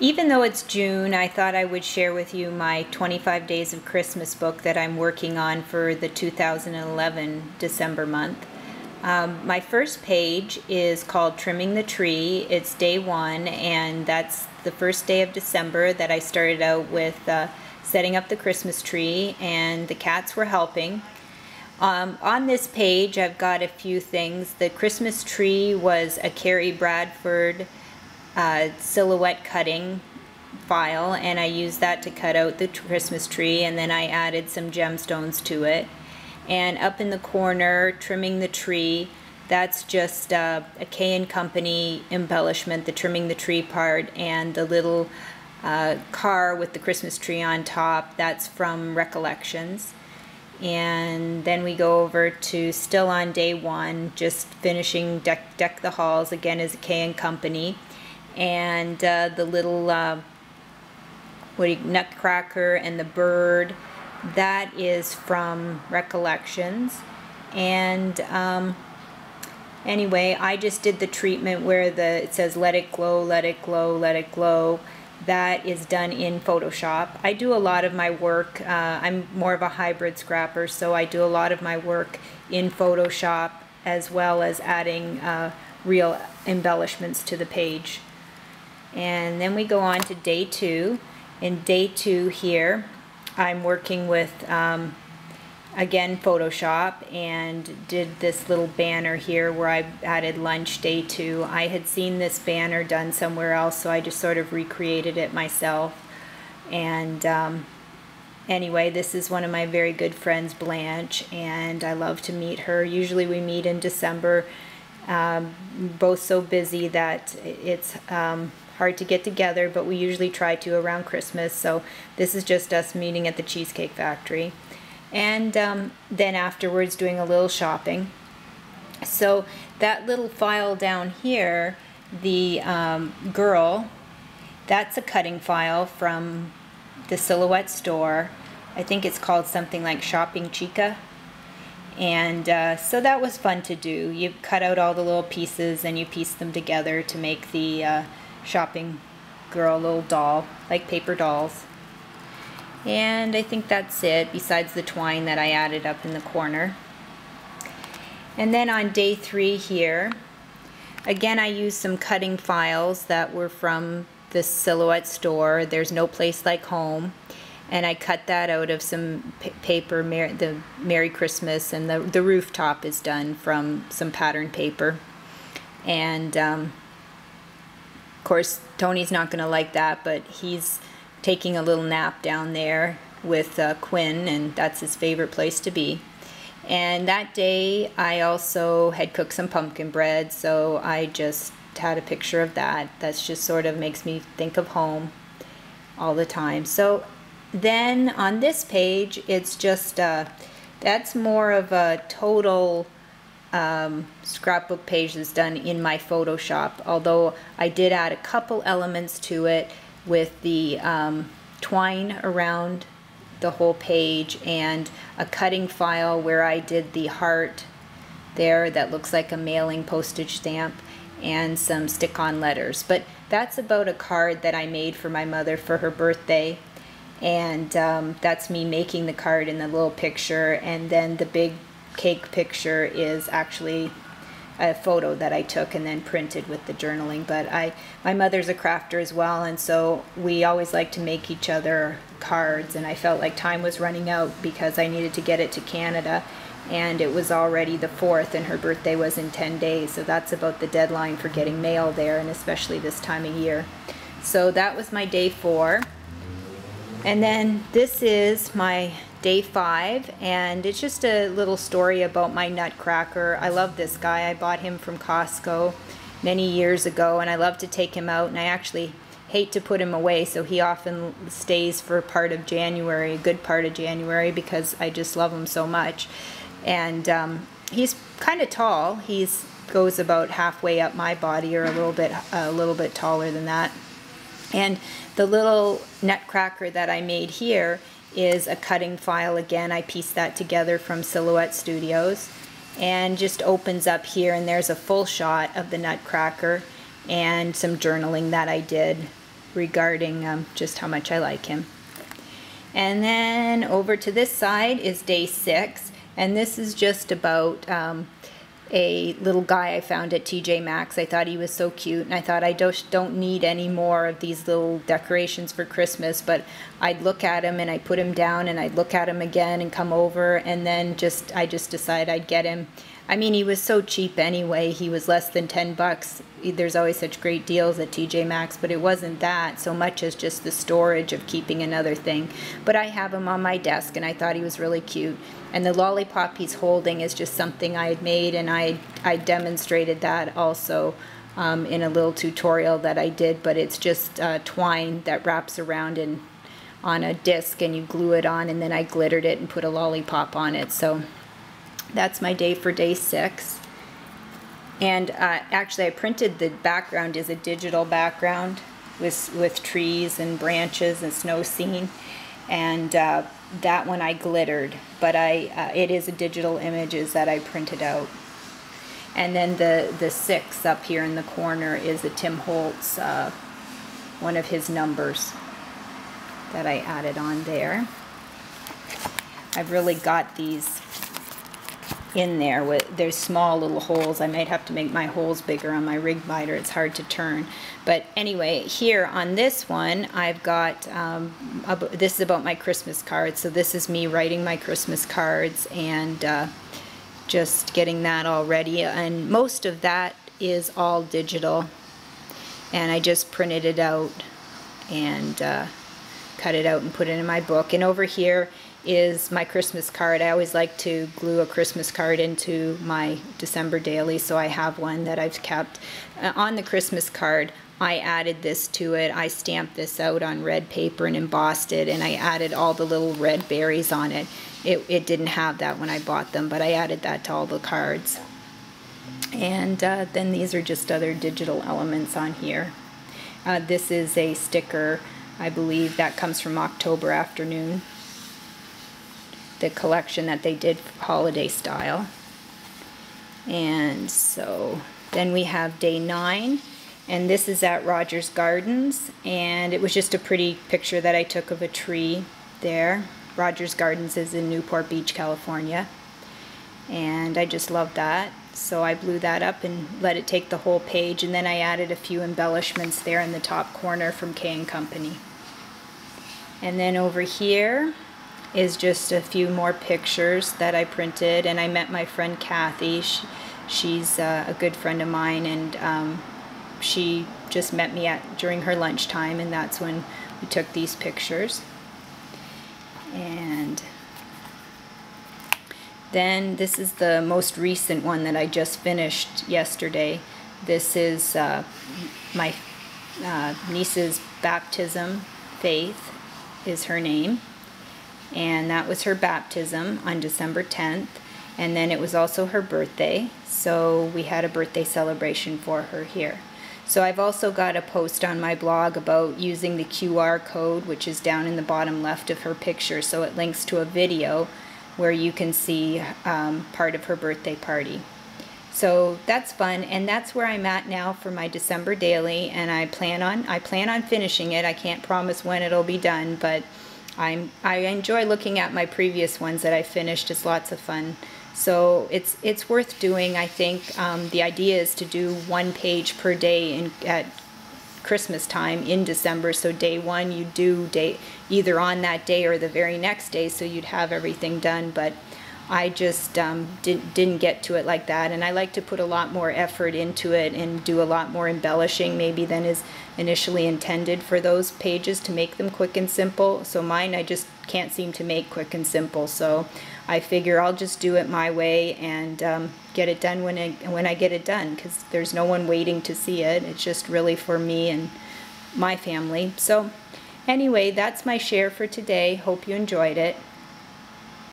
Even though it's June, I thought I would share with you my 25 Days of Christmas book that I'm working on for the 2011 December month. My first page is called Trimming the Tree. It's day one, and that's the first day of December that I started out with setting up the Christmas tree, and the cats were helping. On this page I've got a few things. The Christmas tree was a Carrie Bradford silhouette cutting file, and I used that to cut out the Christmas tree, and then I added some gemstones to it. And up in the corner, Trimming the Tree, that's just a K & Company embellishment, the Trimming the Tree part, and the little car with the Christmas tree on top, that's from Recollections. And then we go over to still on day one, just finishing Deck the Halls, again is a K & Company. And the little nutcracker and the bird, that is from Recollections. And anyway, I just did the treatment where it says let it glow, let it glow, let it glow. That is done in Photoshop. I do a lot of my work, I'm more of a hybrid scrapper, so I do a lot of my work in Photoshop as well as adding real embellishments to the page. And then we go on to day two. In day two here, I'm working with, again, Photoshop, and did this little banner here where I added lunch day two. I had seen this banner done somewhere else, so I just sort of recreated it myself. And anyway, this is one of my very good friends, Blanche, and I love to meet her. Usually we meet in December, both so busy that it's hard to get together, but we usually try to around Christmas. So this is just us meeting at the Cheesecake Factory, and then afterwards doing a little shopping. So that little file down here, the girl, that's a cutting file from the Silhouette store. I think it's called something like Shopping Chica. And so that was fun to do. You cut out all the little pieces and you piece them together to make the shopping girl little doll, like paper dolls. And I think that's it, besides the twine that I added up in the corner. And then on day three here, again I used some cutting files that were from the Silhouette store. There's No Place Like Home. And I cut that out of some paper, the Merry Christmas, and the rooftop is done from some pattern paper. And of course Tony's not going to like that, but he's taking a little nap down there with Quinn, and that's his favorite place to be. And that day I also had cooked some pumpkin bread, so I just had a picture of that. That's just sort of makes me think of home all the time. So then on this page, it's just that's more of a total scrapbook page that's done in my Photoshop, although I did add a couple elements to it with the twine around the whole page, and a cutting file where I did the heart there that looks like a mailing postage stamp, and some stick-on letters. But that's about a card that I made for my mother for her birthday. And that's me making the card in the little picture, and then the big cake picture is actually a photo that I took and then printed with the journaling. But my mother's a crafter as well, and so we always like to make each other cards, and I felt like time was running out because I needed to get it to Canada, and it was already the 4th and her birthday was in 10 days, so that's about the deadline for getting mail there, and especially this time of year. So that was my day 4. And then this is my day 5, and it's just a little story about my nutcracker. I love this guy. I bought him from Costco many years ago, and I love to take him out, and I actually hate to put him away, so he often stays for part of January, a good part of January, because I just love him so much. And he's kind of tall. He's goes about halfway up my body, or a little bit taller than that. And the little nutcracker that I made here is a cutting file. Again, I pieced that together from Silhouette Studios, and just opens up here, and there's a full shot of the nutcracker and some journaling that I did regarding just how much I like him. And then over to this side is day 6, and this is just about a little guy I found at TJ Maxx. I thought he was so cute, and I thought I don't need any more of these little decorations for Christmas, but I'd look at him and I'd put him down and I'd look at him again and come over, and then I just decided I'd get him. I mean, he was so cheap anyway. He was less than 10 bucks. There's always such great deals at TJ Maxx, but it wasn't that so much as just the storage of keeping another thing. But I have him on my desk, and I thought he was really cute. And the lollipop he's holding is just something I had made, and I demonstrated that also in a little tutorial that I did, but it's just twine that wraps around on a disc, and you glue it on, and then I glittered it and put a lollipop on it. So that's my day for day 6. And actually I printed the background as a digital background with trees and branches and snow scene, and that one I glittered, but it is a digital images that I printed out. And then the 6 up here in the corner is a Tim Holtz, one of his numbers that I added on there. I've really got these in there with there's small little holes. I might have to make my holes bigger on my rig miter. It's hard to turn. But anyway, here on this one I've got this is about my Christmas cards. So this is me writing my Christmas cards and just getting that all ready, and most of that is all digital, and I just printed it out and cut it out and put it in my book. And over here is my Christmas card. I always like to glue a Christmas card into my December daily, so I have one that I've kept. On the Christmas card, I added this to it. I stamped this out on red paper and embossed it, and I added all the little red berries on it. It didn't have that when I bought them, but I added that to all the cards. And then these are just other digital elements on here. This is a sticker, I believe, that comes from October Afternoon, the collection that they did holiday style. And so then we have day 9, and this is at Rogers Gardens, and it was just a pretty picture that I took of a tree there. Rogers Gardens is in Newport Beach, California, and I just love that. So I blew that up and let it take the whole page, and then I added a few embellishments there in the top corner from K & Company. And then over here is just a few more pictures that I printed, and I met my friend Kathy. She's a good friend of mine, and she just met me during her lunchtime, and that's when we took these pictures. And then this is the most recent one that I just finished yesterday. This is my niece's baptism. Faith is her name, and that was her baptism on December 10th, and then it was also her birthday, so we had a birthday celebration for her here. So I've also got a post on my blog about using the QR code, which is down in the bottom left of her picture, so it links to a video where you can see part of her birthday party. So that's fun, and that's where I'm at now for my December daily, and I plan on finishing it. I can't promise when it'll be done, but I enjoy looking at my previous ones that I finished. It's lots of fun. So it's worth doing, I think. The idea is to do 1 page per day at Christmas time in December. So day 1 you do either on that day or the very next day, so you'd have everything done. But I just didn't get to it like that, and I like to put a lot more effort into it and do a lot more embellishing maybe than is initially intended for those pages, to make them quick and simple. So mine I just can't seem to make quick and simple, so I figure I'll just do it my way and get it done when I get it done, because there's no one waiting to see it. It's just really for me and my family. So anyway, that's my share for today. Hope you enjoyed it.